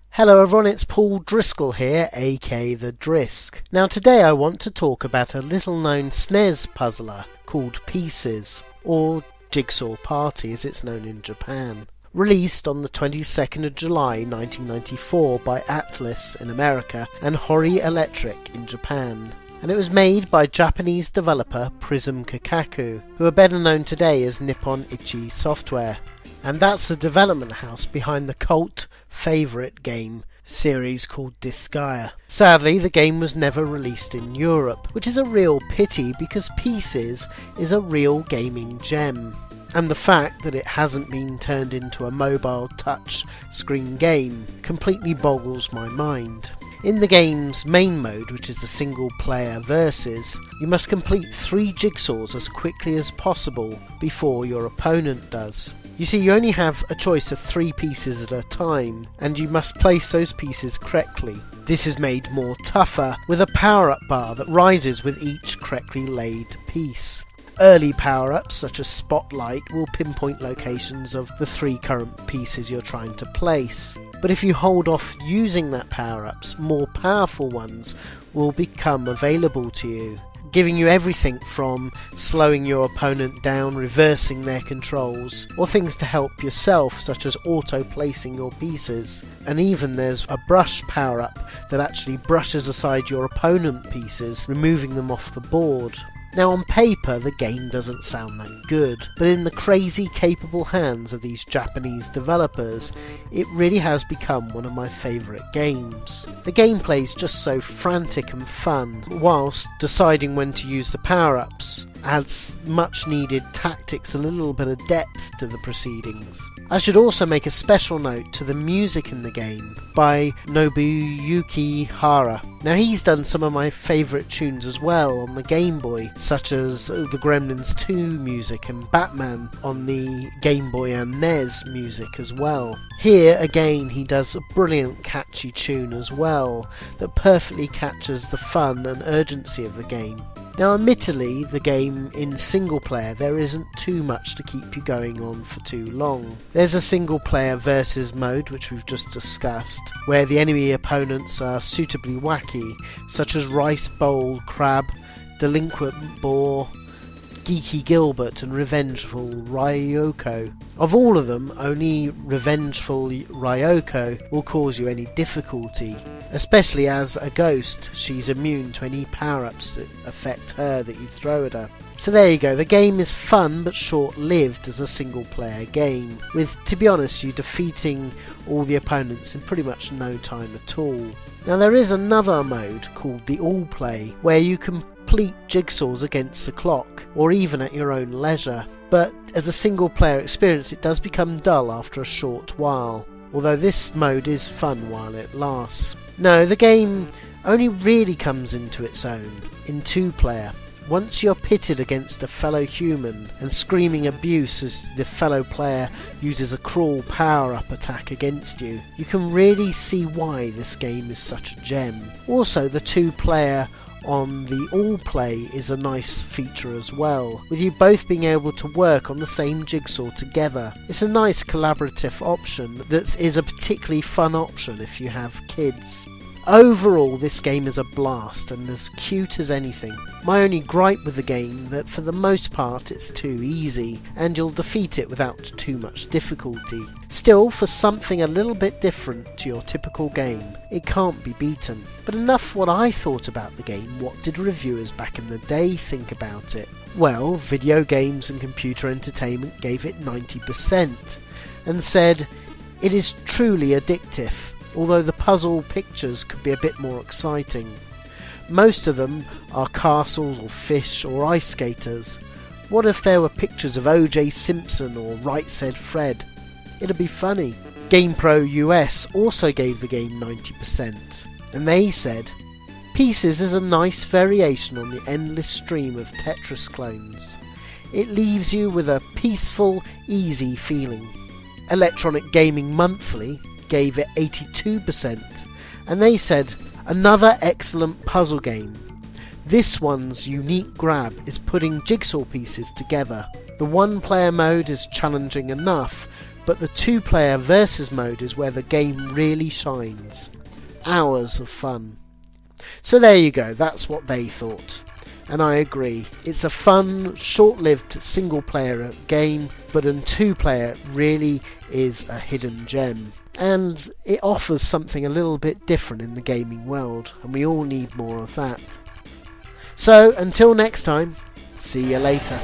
Hello everyone, it's Paul Driscoll here, aka The Drisk. Now today I want to talk about a little known SNES puzzler called Pieces, or Jigsaw Party as it's known in Japan. Released on the 22nd of July 1994 by Atlas in America and Hori Electric in Japan. And it was made by Japanese developer Prism Kakaku, who are better known today as Nippon Ichi Software. And that's the development house behind the cult favourite game series called Disgaea. Sadly, the game was never released in Europe, which is a real pity because Pieces is a real gaming gem. And the fact that it hasn't been turned into a mobile touch screen game completely boggles my mind. In the game's main mode, which is the single player versus, you must complete 3 jigsaws as quickly as possible before your opponent does. You see, you only have a choice of 3 pieces at a time, and you must place those pieces correctly. This is made more tougher with a power-up bar that rises with each correctly laid piece. Early power-ups such as Spotlight will pinpoint locations of the 3 current pieces you're trying to place. But if you hold off using that power-ups, more powerful ones will become available to you, giving you everything from slowing your opponent down, reversing their controls, or things to help yourself such as auto-placing your pieces. And even there's a brush power-up that actually brushes aside your opponent pieces, removing them off the board. Now on paper the game doesn't sound that good, but in the crazy capable hands of these Japanese developers, it really has become one of my favourite games. The gameplay is just so frantic and fun, whilst deciding when to use the power-ups adds much needed tactics and a little bit of depth to the proceedings. I should also make a special note to the music in the game by Nobuyuki Hara. Now he's done some of my favourite tunes as well on the Game Boy, such as the Gremlins 2 music and Batman on the Game Boy and NES music as well. Here again he does a brilliant catchy tune as well that perfectly captures the fun and urgency of the game. Now admittedly, the game in single player there isn't too much to keep you going on for too long. There's a single player versus mode which we've just discussed, where the enemy opponents are suitably wacky, such as Rice Bowl Crab, Delinquent Boar, Geeky Gilbert and Revengeful Ryoko. Of all of them, only Revengeful Ryoko will cause you any difficulty, especially as a ghost. She's immune to any power-ups that affect her that you throw at her. So there you go, the game is fun but short-lived as a single-player game, with, to be honest, you defeating all the opponents in pretty much no time at all. Now there is another mode called the All Play, where you can complete jigsaws against the clock, or even at your own leisure. But as a single player experience it does become dull after a short while, although this mode is fun while it lasts. No, the game only really comes into its own in 2-player. Once you're pitted against a fellow human and screaming abuse as the fellow player uses a cruel power-up attack against you, you can really see why this game is such a gem. Also, the 2-player on the All Play is a nice feature as well, with you both being able to work on the same jigsaw together. It's a nice collaborative option that is a particularly fun option if you have kids. Overall, this game is a blast and as cute as anything. My only gripe with the game that for the most part it's too easy and you'll defeat it without too much difficulty. Still, for something a little bit different to your typical game, it can't be beaten. But enough what I thought about the game. What did reviewers back in the day think about it? Well, Video Games and Computer Entertainment gave it 90% and said it is truly addictive, although the puzzle pictures could be a bit more exciting. Most of them are castles or fish or ice skaters. What if there were pictures of O.J. Simpson or Right Said Fred? It'd be funny. GamePro US also gave the game 90%, and they said, Pieces is a nice variation on the endless stream of Tetris clones. It leaves you with a peaceful, easy feeling. Electronic Gaming Monthly gave it 82%, and they said, another excellent puzzle game. This one's unique grab is putting jigsaw pieces together. The one-player mode is challenging enough, but the two-player versus mode is where the game really shines. Hours of fun. So there you go, that's what they thought. And I agree, it's a fun, short-lived single-player game, but in two-player it really is a hidden gem. And it offers something a little bit different in the gaming world, and we all need more of that. So, until next time, see you later.